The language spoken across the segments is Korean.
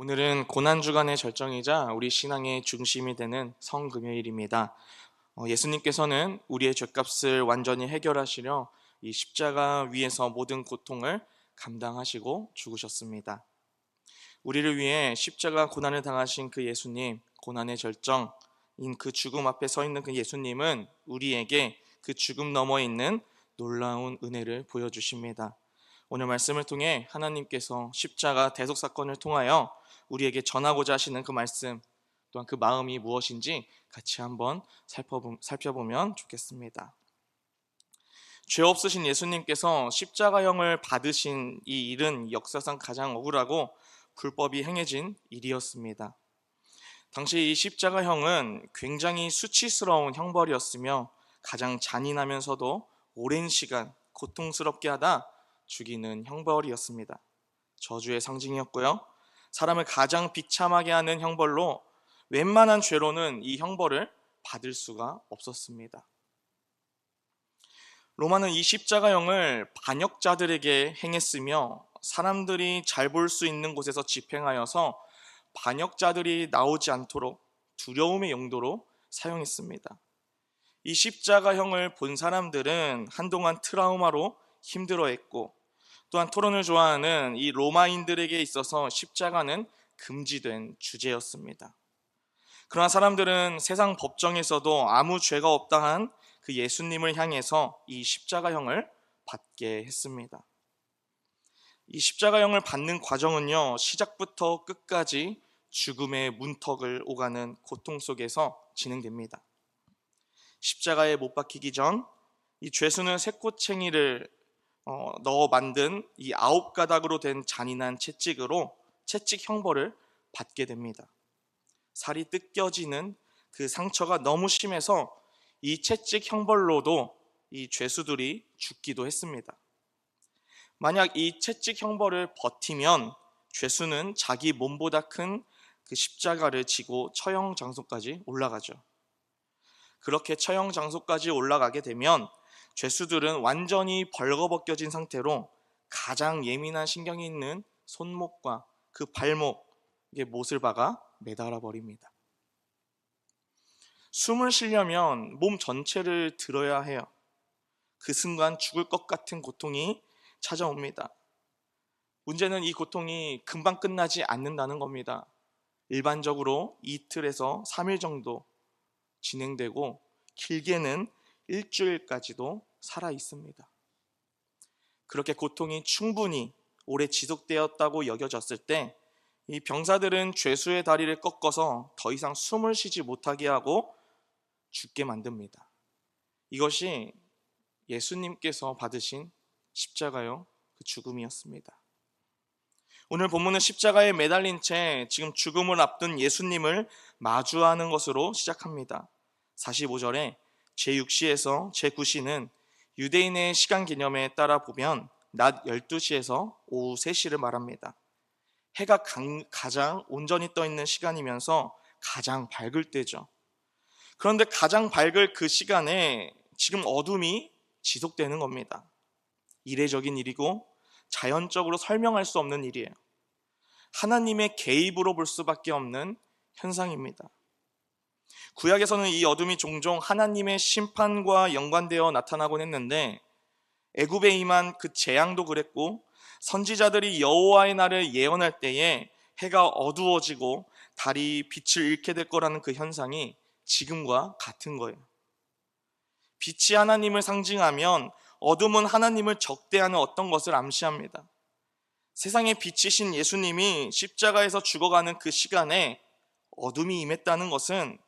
오늘은 고난주간의 절정이자 우리 신앙의 중심이 되는 성금요일입니다. 예수님께서는 우리의 죄값을 완전히 해결하시려 이 십자가 위에서 모든 고통을 감당하시고 죽으셨습니다. 우리를 위해 십자가 고난을 당하신 그 예수님, 고난의 절정인 그 죽음 앞에 서 있는 그 예수님은 우리에게 그 죽음 너머에 있는 놀라운 은혜를 보여주십니다. 오늘 말씀을 통해 하나님께서 십자가 대속 사건을 통하여 우리에게 전하고자 하시는 그 말씀, 또한 그 마음이 무엇인지 같이 한번 살펴보면 좋겠습니다. 죄 없으신 예수님께서 십자가형을 받으신 이 일은 역사상 가장 억울하고 불법이 행해진 일이었습니다. 당시 이 십자가형은 굉장히 수치스러운 형벌이었으며 가장 잔인하면서도 오랜 시간 고통스럽게 하다 죽이는 형벌이었습니다. 저주의 상징이었고요. 사람을 가장 비참하게 하는 형벌로 웬만한 죄로는 이 형벌을 받을 수가 없었습니다. 로마는 이 십자가형을 반역자들에게 행했으며 사람들이 잘 볼 수 있는 곳에서 집행하여서 반역자들이 나오지 않도록 두려움의 용도로 사용했습니다. 이 십자가형을 본 사람들은 한동안 트라우마로 힘들어했고, 또한 토론을 좋아하는 이 로마인들에게 있어서 십자가는 금지된 주제였습니다. 그러나 사람들은 세상 법정에서도 아무 죄가 없다 한 그 예수님을 향해서 이 십자가형을 받게 했습니다. 이 십자가형을 받는 과정은요, 시작부터 끝까지 죽음의 문턱을 오가는 고통 속에서 진행됩니다. 십자가에 못 박히기 전 이 죄수는 새꼬챙이를 넣어 만든 이 9가닥으로 된 잔인한 채찍으로 채찍 형벌을 받게 됩니다. 살이 뜯겨지는 그 상처가 너무 심해서 이 채찍 형벌로도 이 죄수들이 죽기도 했습니다. 만약 이 채찍 형벌을 버티면 죄수는 자기 몸보다 큰 그 십자가를 지고 처형 장소까지 올라가죠. 그렇게 처형 장소까지 올라가게 되면 죄수들은 완전히 벌거벗겨진 상태로 가장 예민한 신경이 있는 손목과 그 발목에 못을 박아 매달아 버립니다. 숨을 쉬려면 몸 전체를 들어야 해요. 그 순간 죽을 것 같은 고통이 찾아옵니다. 문제는 이 고통이 금방 끝나지 않는다는 겁니다. 일반적으로 이틀에서 3일 정도 진행되고 길게는 일주일까지도 살아 있습니다. 그렇게 고통이 충분히 오래 지속되었다고 여겨졌을 때 이 병사들은 죄수의 다리를 꺾어서 더 이상 숨을 쉬지 못하게 하고 죽게 만듭니다. 이것이 예수님께서 받으신 십자가요, 그 죽음이었습니다. 오늘 본문은 십자가에 매달린 채 지금 죽음을 앞둔 예수님을 마주하는 것으로 시작합니다. 45절에 제6시에서 제9시는 유대인의 시간 개념에 따라 보면 낮 12시에서 오후 3시를 말합니다. 해가 가장 온전히 떠 있는 시간이면서 가장 밝을 때죠. 그런데 가장 밝을 그 시간에 지금 어둠이 지속되는 겁니다. 이례적인 일이고 자연적으로 설명할 수 없는 일이에요. 하나님의 개입으로 볼 수밖에 없는 현상입니다. 구약에서는 이 어둠이 종종 하나님의 심판과 연관되어 나타나곤 했는데 애굽에 임한 그 재앙도 그랬고 선지자들이 여호와의 날을 예언할 때에 해가 어두워지고 달이 빛을 잃게 될 거라는 그 현상이 지금과 같은 거예요. 빛이 하나님을 상징하면 어둠은 하나님을 적대하는 어떤 것을 암시합니다. 세상의 빛이신 예수님이 십자가에서 죽어가는 그 시간에 어둠이 임했다는 것은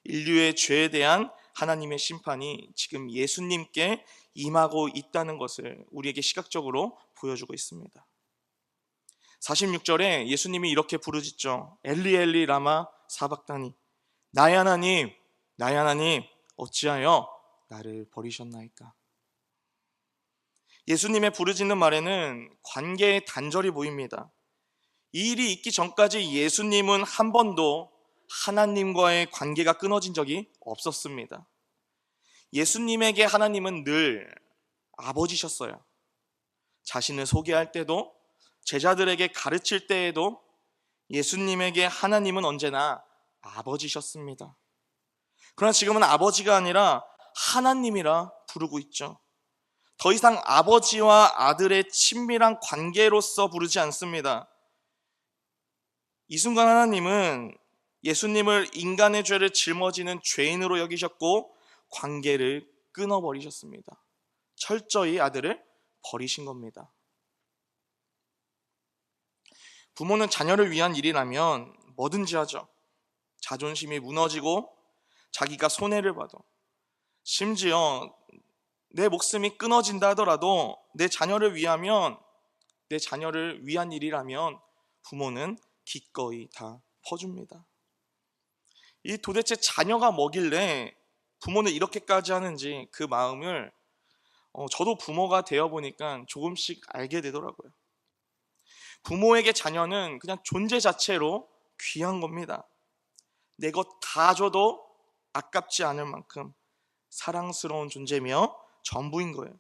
인류의 죄에 대한 하나님의 심판이 지금 예수님께 임하고 있다는 것을 우리에게 시각적으로 보여주고 있습니다. 46절에 예수님이 이렇게 부르짖죠. 엘리 엘리 라마 사박다니, 나의 하나님, 나의 하나님, 어찌하여 나를 버리셨나이까. 예수님의 부르짖는 말에는 관계의 단절이 보입니다. 이 일이 있기 전까지 예수님은 한 번도 하나님과의 관계가 끊어진 적이 없었습니다. 예수님에게 하나님은 늘 아버지셨어요. 자신을 소개할 때도, 제자들에게 가르칠 때에도, 예수님에게 하나님은 언제나 아버지셨습니다. 그러나 지금은 아버지가 아니라 하나님이라 부르고 있죠. 더 이상 아버지와 아들의 친밀한 관계로서 부르지 않습니다. 이 순간 하나님은 예수님을 인간의 죄를 짊어지는 죄인으로 여기셨고 관계를 끊어버리셨습니다. 철저히 아들을 버리신 겁니다. 부모는 자녀를 위한 일이라면 뭐든지 하죠. 자존심이 무너지고 자기가 손해를 봐도, 심지어 내 목숨이 끊어진다 하더라도 내 자녀를 위한 일이라면 부모는 기꺼이 다 퍼줍니다. 이 도대체 자녀가 뭐길래 부모는 이렇게까지 하는지 그 마음을 저도 부모가 되어 보니까 조금씩 알게 되더라고요. 부모에게 자녀는 그냥 존재 자체로 귀한 겁니다. 내 것 다 줘도 아깝지 않을 만큼 사랑스러운 존재며 전부인 거예요.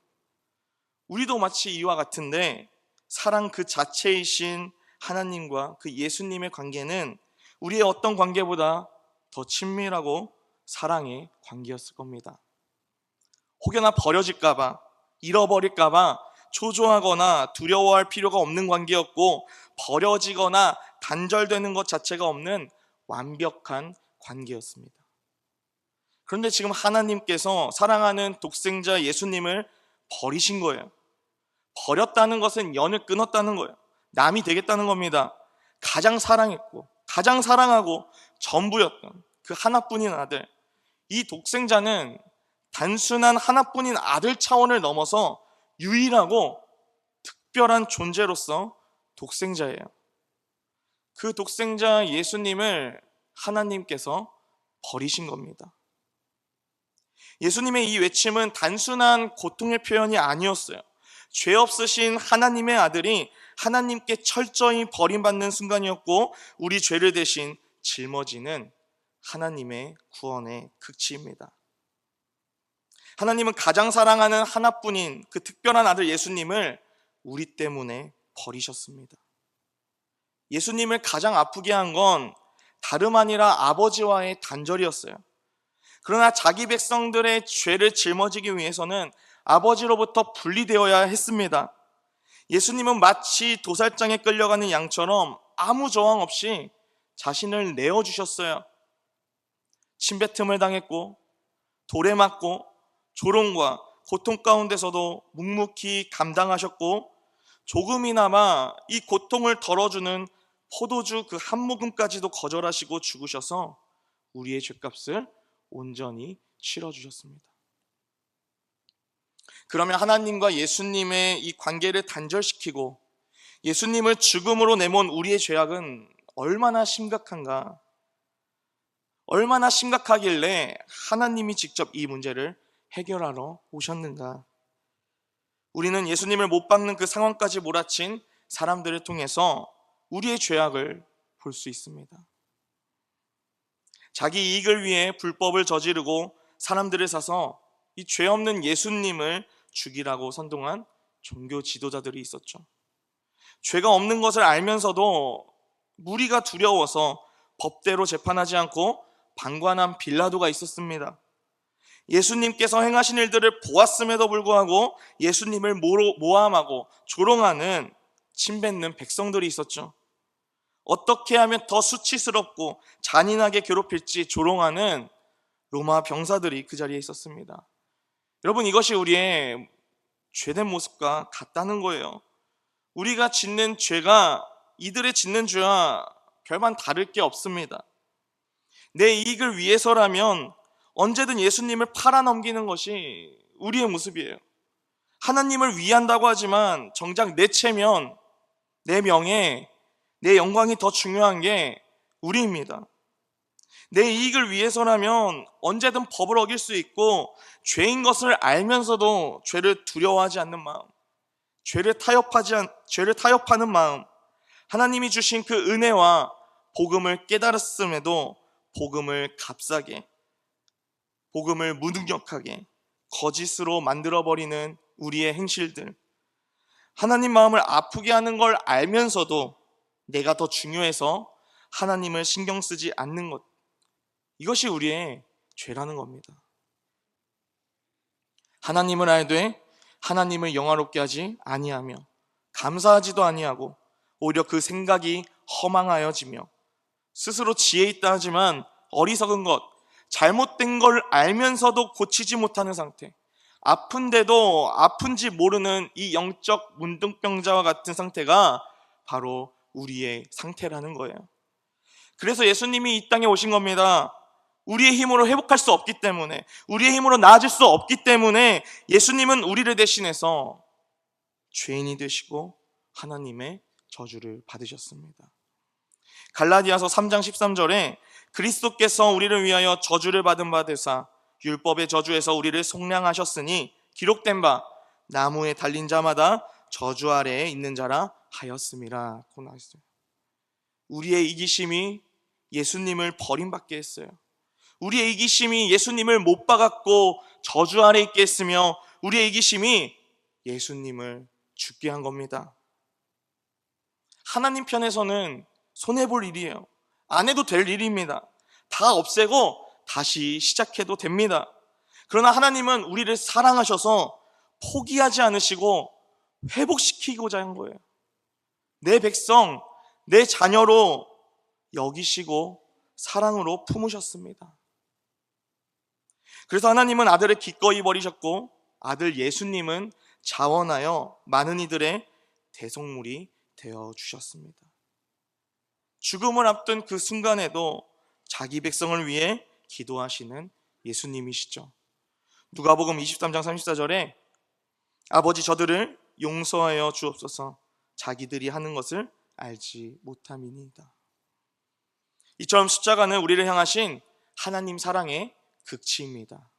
우리도 마치 이와 같은데 사랑 그 자체이신 하나님과 그 예수님의 관계는 우리의 어떤 관계보다 더 친밀하고 사랑의 관계였을 겁니다. 혹여나 버려질까봐, 잃어버릴까봐 초조하거나 두려워할 필요가 없는 관계였고, 버려지거나 단절되는 것 자체가 없는 완벽한 관계였습니다. 그런데 지금 하나님께서 사랑하는 독생자 예수님을 버리신 거예요. 버렸다는 것은 연을 끊었다는 거예요. 남이 되겠다는 겁니다. 가장 사랑했고 가장 사랑하고 전부였던 그 하나뿐인 아들, 이 독생자는 단순한 하나뿐인 아들 차원을 넘어서 유일하고 특별한 존재로서 독생자예요. 그 독생자 예수님을 하나님께서 버리신 겁니다. 예수님의 이 외침은 단순한 고통의 표현이 아니었어요. 죄 없으신 하나님의 아들이 하나님께 철저히 버림받는 순간이었고, 우리 죄를 대신 짊어지는 하나님의 구원의 극치입니다. 하나님은 가장 사랑하는 하나뿐인 그 특별한 아들 예수님을 우리 때문에 버리셨습니다. 예수님을 가장 아프게 한 건 다름 아니라 아버지와의 단절이었어요. 그러나 자기 백성들의 죄를 짊어지기 위해서는 아버지로부터 분리되어야 했습니다. 예수님은 마치 도살장에 끌려가는 양처럼 아무 저항 없이 자신을 내어주셨어요. 침뱉음을 당했고 돌에 맞고 조롱과 고통 가운데서도 묵묵히 감당하셨고, 조금이나마 이 고통을 덜어주는 포도주 그 한 모금까지도 거절하시고 죽으셔서 우리의 죄값을 온전히 치러주셨습니다. 그러면 하나님과 예수님의 이 관계를 단절시키고 예수님을 죽음으로 내몬 우리의 죄악은 얼마나 심각한가? 얼마나 심각하길래 하나님이 직접 이 문제를 해결하러 오셨는가? 우리는 예수님을 못 박는 그 상황까지 몰아친 사람들을 통해서 우리의 죄악을 볼 수 있습니다. 자기 이익을 위해 불법을 저지르고 사람들을 사서 이 죄 없는 예수님을 죽이라고 선동한 종교 지도자들이 있었죠. 죄가 없는 것을 알면서도 무리가 두려워서 법대로 재판하지 않고 방관한 빌라도가 있었습니다. 예수님께서 행하신 일들을 보았음에도 불구하고 예수님을 모함하고 조롱하는 침뱉는 백성들이 있었죠. 어떻게 하면 더 수치스럽고 잔인하게 괴롭힐지 조롱하는 로마 병사들이 그 자리에 있었습니다. 여러분, 이것이 우리의 죄된 모습과 같다는 거예요. 우리가 짓는 죄가 이들의 짓는 죄와 별반 다를 게 없습니다. 내 이익을 위해서라면 언제든 예수님을 팔아넘기는 것이 우리의 모습이에요. 하나님을 위한다고 하지만 정작 내 체면, 내 명예, 내 영광이 더 중요한 게 우리입니다. 내 이익을 위해서라면 언제든 법을 어길 수 있고, 죄인 것을 알면서도 죄를 두려워하지 않는 마음, 죄를 타협하는 마음, 하나님이 주신 그 은혜와 복음을 깨달았음에도 복음을 값싸게, 복음을 무능력하게 거짓으로 만들어버리는 우리의 행실들, 하나님 마음을 아프게 하는 걸 알면서도 내가 더 중요해서 하나님을 신경 쓰지 않는 것, 이것이 우리의 죄라는 겁니다. 하나님을 알되 하나님을 영화롭게 하지 아니하며 감사하지도 아니하고 오히려 그 생각이 허망하여지며 스스로 지혜 있다 하지만 어리석은 것, 잘못된 걸 알면서도 고치지 못하는 상태, 아픈데도 아픈지 모르는 이 영적 문둥병자와 같은 상태가 바로 우리의 상태라는 거예요. 그래서 예수님이 이 땅에 오신 겁니다. 우리의 힘으로 회복할 수 없기 때문에, 우리의 힘으로 나아질 수 없기 때문에 예수님은 우리를 대신해서 죄인이 되시고 하나님의 저주를 받으셨습니다. 갈라디아서 3장 13절에 그리스도께서 우리를 위하여 저주를 받은 바 되사 율법의 저주에서 우리를 속량하셨으니 기록된 바 나무에 달린 자마다 저주 아래에 있는 자라 하였음이라. 우리의 이기심이 예수님을 버림받게 했어요. 우리의 이기심이 예수님을 못 박았고 저주 아래 있게 했으며 우리의 이기심이 예수님을 죽게 한 겁니다. 하나님 편에서는 손해볼 일이에요. 안 해도 될 일입니다. 다 없애고 다시 시작해도 됩니다. 그러나 하나님은 우리를 사랑하셔서 포기하지 않으시고 회복시키고자 한 거예요. 내 백성, 내 자녀로 여기시고 사랑으로 품으셨습니다. 그래서 하나님은 아들을 기꺼이 버리셨고 아들 예수님은 자원하여 많은 이들의 대속물이 되어주셨습니다. 죽음을 앞둔 그 순간에도 자기 백성을 위해 기도하시는 예수님이시죠. 누가복음 23장 34절에 아버지 저들을 용서하여 주옵소서 자기들이 하는 것을 알지 못함이니이다. 이처럼 십자가는 우리를 향하신 하나님 사랑의 극치입니다.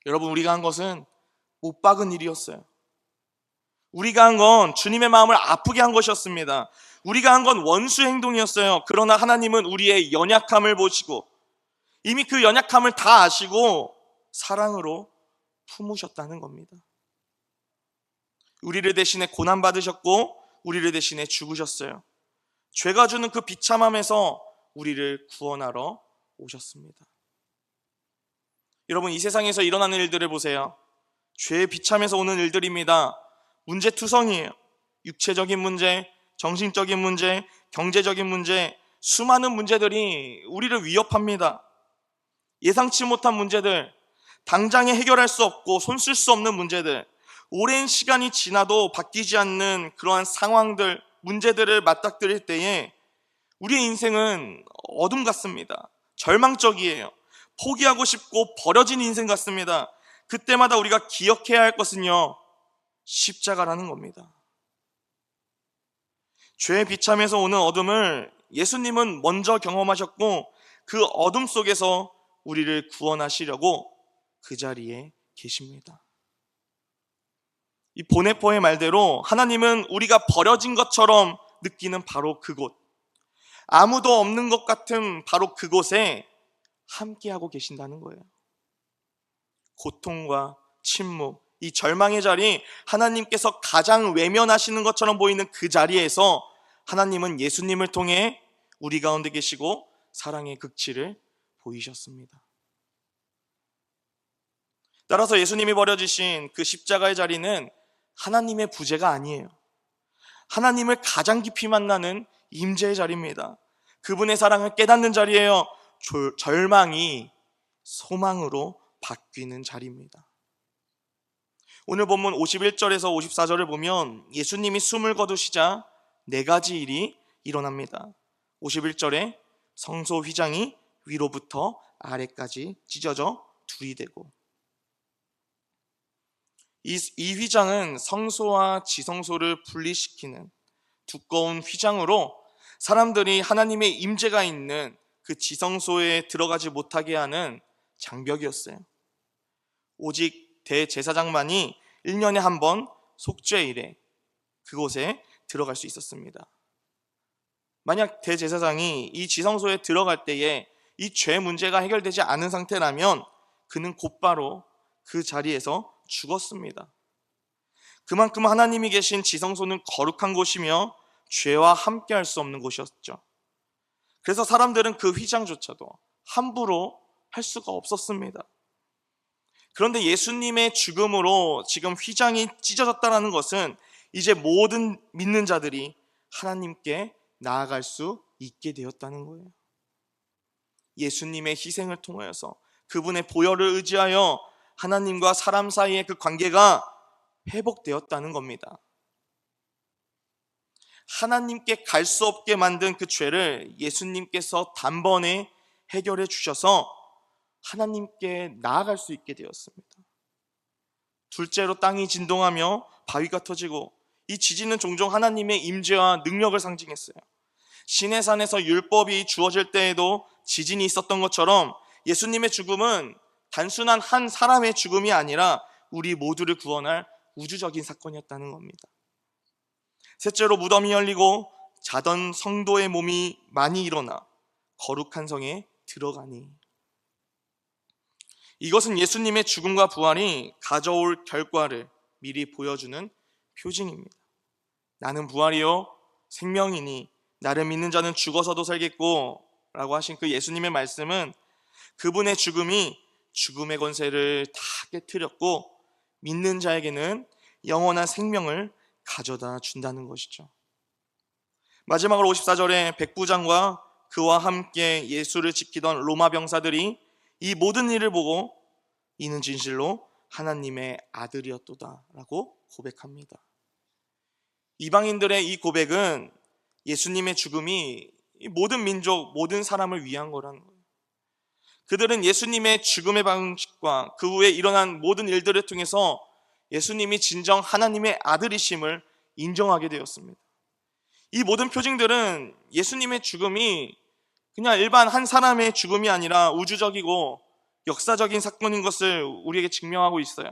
여러분, 우리가 한 것은 못 박은 일이었어요. 우리가 한 건 주님의 마음을 아프게 한 것이었습니다. 우리가 한 건 원수 행동이었어요. 그러나 하나님은 우리의 연약함을 보시고 이미 그 연약함을 다 아시고 사랑으로 품으셨다는 겁니다. 우리를 대신에 고난받으셨고 우리를 대신에 죽으셨어요. 죄가 주는 그 비참함에서 우리를 구원하러 오셨습니다. 여러분, 이 세상에서 일어나는 일들을 보세요. 죄의 비참에서 오는 일들입니다. 문제투성이에요. 육체적인 문제, 정신적인 문제, 경제적인 문제, 수많은 문제들이 우리를 위협합니다. 예상치 못한 문제들, 당장에 해결할 수 없고 손 쓸 수 없는 문제들, 오랜 시간이 지나도 바뀌지 않는 그러한 상황들, 문제들을 맞닥뜨릴 때에 우리의 인생은 어둠 같습니다. 절망적이에요. 포기하고 싶고 버려진 인생 같습니다. 그때마다 우리가 기억해야 할 것은요, 십자가라는 겁니다. 죄의 비참에서 오는 어둠을 예수님은 먼저 경험하셨고 그 어둠 속에서 우리를 구원하시려고 그 자리에 계십니다. 이 보네포의 말대로 하나님은 우리가 버려진 것처럼 느끼는 바로 그곳, 아무도 없는 것 같은 바로 그곳에 함께하고 계신다는 거예요. 고통과 침묵, 이 절망의 자리, 하나님께서 가장 외면하시는 것처럼 보이는 그 자리에서 하나님은 예수님을 통해 우리 가운데 계시고 사랑의 극치를 보이셨습니다. 따라서 예수님이 버려지신 그 십자가의 자리는 하나님의 부재가 아니에요. 하나님을 가장 깊이 만나는 임재의 자리입니다. 그분의 사랑을 깨닫는 자리예요. 절망이 소망으로 바뀌는 자리입니다. 오늘 본문 51절에서 54절을 보면 예수님이 숨을 거두시자 네 가지 일이 일어납니다. 51절에 성소 휘장이 위로부터 아래까지 찢어져 둘이 되고, 이 휘장은 성소와 지성소를 분리시키는 두꺼운 휘장으로 사람들이 하나님의 임재가 있는 그 지성소에 들어가지 못하게 하는 장벽이었어요. 오직 대제사장만이 1년에 한 번 속죄일에 그곳에 들어갈 수 있었습니다. 만약 대제사장이 이 지성소에 들어갈 때에 이 죄 문제가 해결되지 않은 상태라면 그는 곧바로 그 자리에서 죽었습니다. 그만큼 하나님이 계신 지성소는 거룩한 곳이며 죄와 함께 할 수 없는 곳이었죠. 그래서 사람들은 그 휘장조차도 함부로 할 수가 없었습니다. 그런데 예수님의 죽음으로 지금 휘장이 찢어졌다는 것은 이제 모든 믿는 자들이 하나님께 나아갈 수 있게 되었다는 거예요. 예수님의 희생을 통하여서 그분의 보혈을 의지하여 하나님과 사람 사이의 그 관계가 회복되었다는 겁니다. 하나님께 갈 수 없게 만든 그 죄를 예수님께서 단번에 해결해 주셔서 하나님께 나아갈 수 있게 되었습니다. 둘째로 땅이 진동하며 바위가 터지고, 이 지진은 종종 하나님의 임재와 능력을 상징했어요. 시내산에서 율법이 주어질 때에도 지진이 있었던 것처럼 예수님의 죽음은 단순한 한 사람의 죽음이 아니라 우리 모두를 구원할 우주적인 사건이었다는 겁니다. 셋째로 무덤이 열리고 자던 성도의 몸이 많이 일어나 거룩한 성에 들어가니, 이것은 예수님의 죽음과 부활이 가져올 결과를 미리 보여주는 표징입니다. 나는 부활이요 생명이니 나를 믿는 자는 죽어서도 살겠고 라고 하신 그 예수님의 말씀은 그분의 죽음이 죽음의 권세를 다 깨트렸고 믿는 자에게는 영원한 생명을 가져다 준다는 것이죠. 마지막으로 54절에 백부장과 그와 함께 예수를 지키던 로마 병사들이 이 모든 일을 보고 이는 진실로 하나님의 아들이었도다 라고 고백합니다. 이방인들의 이 고백은 예수님의 죽음이 모든 민족, 모든 사람을 위한 거라는 거예요. 그들은 예수님의 죽음의 방식과 그 후에 일어난 모든 일들을 통해서 예수님이 진정 하나님의 아들이심을 인정하게 되었습니다. 이 모든 표징들은 예수님의 죽음이 그냥 일반 한 사람의 죽음이 아니라 우주적이고 역사적인 사건인 것을 우리에게 증명하고 있어요.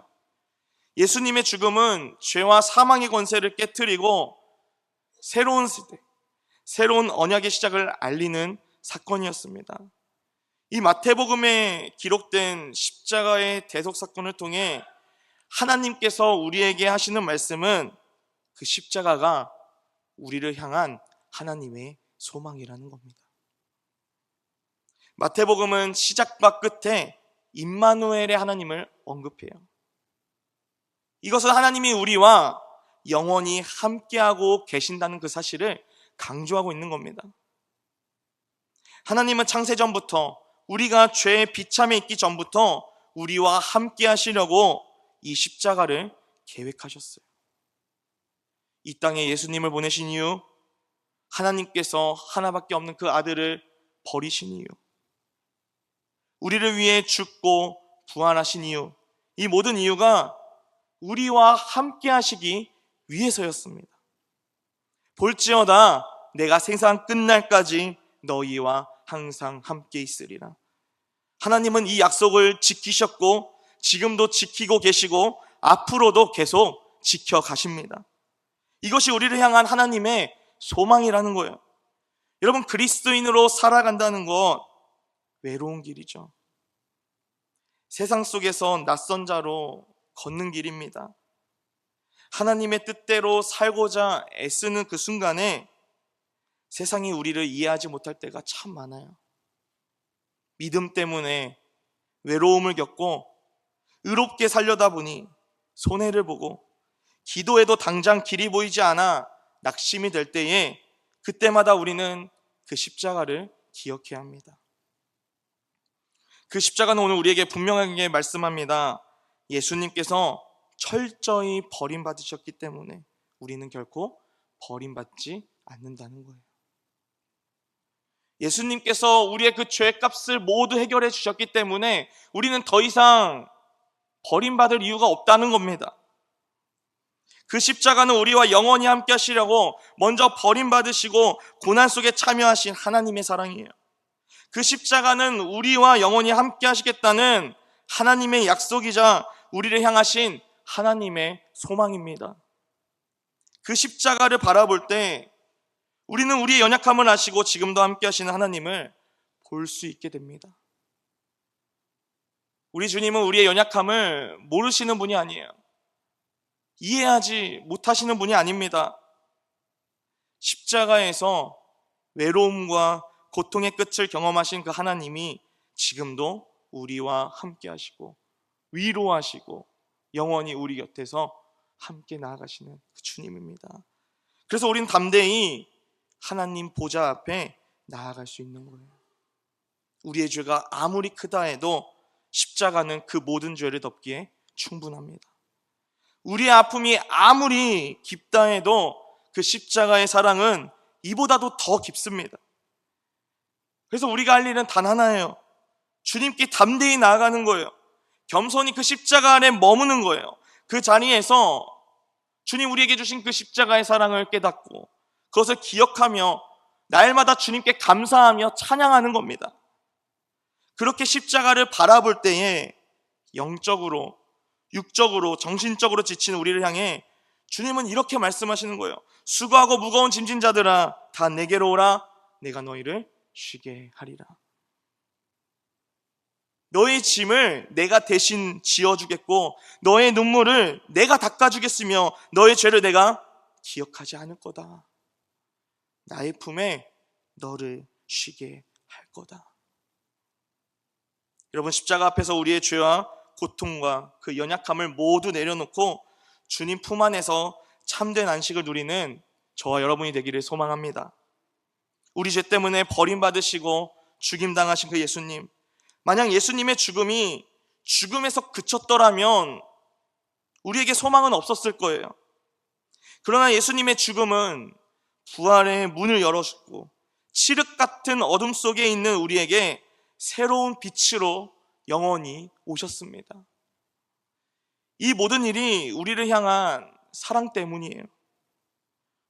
예수님의 죽음은 죄와 사망의 권세를 깨트리고 새로운 시대, 새로운 언약의 시작을 알리는 사건이었습니다. 이 마태복음에 기록된 십자가의 대속 사건을 통해 하나님께서 우리에게 하시는 말씀은 그 십자가가 우리를 향한 하나님의 소망이라는 겁니다. 마태복음은 시작과 끝에 임마누엘의 하나님을 언급해요. 이것은 하나님이 우리와 영원히 함께하고 계신다는 그 사실을 강조하고 있는 겁니다. 하나님은 창세전부터 우리가 죄의 비참에 있기 전부터 우리와 함께 하시려고 이 십자가를 계획하셨어요. 이 땅에 예수님을 보내신 이유, 하나님께서 하나밖에 없는 그 아들을 버리신 이유, 우리를 위해 죽고 부활하신 이유, 이 모든 이유가 우리와 함께 하시기 위해서였습니다. 볼지어다 내가 세상 끝날까지 너희와 항상 함께 있으리라. 하나님은 이 약속을 지키셨고 지금도 지키고 계시고 앞으로도 계속 지켜가십니다. 이것이 우리를 향한 하나님의 소망이라는 거예요. 여러분, 그리스도인으로 살아간다는 것 외로운 길이죠. 세상 속에서 낯선 자로 걷는 길입니다. 하나님의 뜻대로 살고자 애쓰는 그 순간에 세상이 우리를 이해하지 못할 때가 참 많아요. 믿음 때문에 외로움을 겪고 의롭게 살려다 보니 손해를 보고 기도해도 당장 길이 보이지 않아 낙심이 될 때에 그때마다 우리는 그 십자가를 기억해야 합니다. 그 십자가는 오늘 우리에게 분명하게 말씀합니다. 예수님께서 철저히 버림받으셨기 때문에 우리는 결코 버림받지 않는다는 거예요. 예수님께서 우리의 그 죄값을 모두 해결해 주셨기 때문에 우리는 더 이상 버림받을 이유가 없다는 겁니다. 그 십자가는 우리와 영원히 함께 하시려고 먼저 버림받으시고 고난 속에 참여하신 하나님의 사랑이에요. 그 십자가는 우리와 영원히 함께 하시겠다는 하나님의 약속이자 우리를 향하신 하나님의 소망입니다. 그 십자가를 바라볼 때 우리는 우리의 연약함을 아시고 지금도 함께 하시는 하나님을 볼 수 있게 됩니다. 우리 주님은 우리의 연약함을 모르시는 분이 아니에요. 이해하지 못하시는 분이 아닙니다. 십자가에서 외로움과 고통의 끝을 경험하신 그 하나님이 지금도 우리와 함께 하시고 위로하시고 영원히 우리 곁에서 함께 나아가시는 그 주님입니다. 그래서 우리는 담대히 하나님 보좌 앞에 나아갈 수 있는 거예요. 우리의 죄가 아무리 크다 해도 십자가는 그 모든 죄를 덮기에 충분합니다. 우리의 아픔이 아무리 깊다 해도 그 십자가의 사랑은 이보다도 더 깊습니다. 그래서 우리가 할 일은 단 하나예요. 주님께 담대히 나아가는 거예요. 겸손히 그 십자가 안에 머무는 거예요. 그 자리에서 주님 우리에게 주신 그 십자가의 사랑을 깨닫고 그것을 기억하며 날마다 주님께 감사하며 찬양하는 겁니다. 그렇게 십자가를 바라볼 때에 영적으로, 육적으로, 정신적으로 지친 우리를 향해 주님은 이렇게 말씀하시는 거예요. 수고하고 무거운 짐진 자들아 다 내게로 오라. 내가 너희를 쉬게 하리라. 너의 짐을 내가 대신 지어주겠고 너의 눈물을 내가 닦아주겠으며 너의 죄를 내가 기억하지 않을 거다. 나의 품에 너를 쉬게 할 거다. 여러분, 십자가 앞에서 우리의 죄와 고통과 그 연약함을 모두 내려놓고 주님 품 안에서 참된 안식을 누리는 저와 여러분이 되기를 소망합니다. 우리 죄 때문에 버림받으시고 죽임당하신 그 예수님, 만약 예수님의 죽음이 죽음에서 그쳤더라면 우리에게 소망은 없었을 거예요. 그러나 예수님의 죽음은 부활의 문을 열어주고 칠흑 같은 어둠 속에 있는 우리에게 새로운 빛으로 영원히 오셨습니다. 이 모든 일이 우리를 향한 사랑 때문이에요.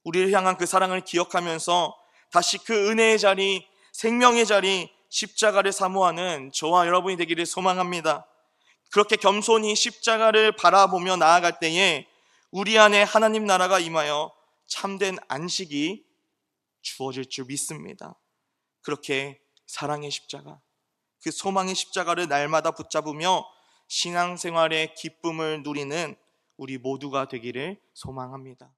우리를 향한 그 사랑을 기억하면서 다시 그 은혜의 자리, 생명의 자리, 십자가를 사모하는 저와 여러분이 되기를 소망합니다. 그렇게 겸손히 십자가를 바라보며 나아갈 때에 우리 안에 하나님 나라가 임하여 참된 안식이 주어질 줄 믿습니다. 그렇게 사랑의 십자가, 그 소망의 십자가를 날마다 붙잡으며 신앙생활의 기쁨을 누리는 우리 모두가 되기를 소망합니다.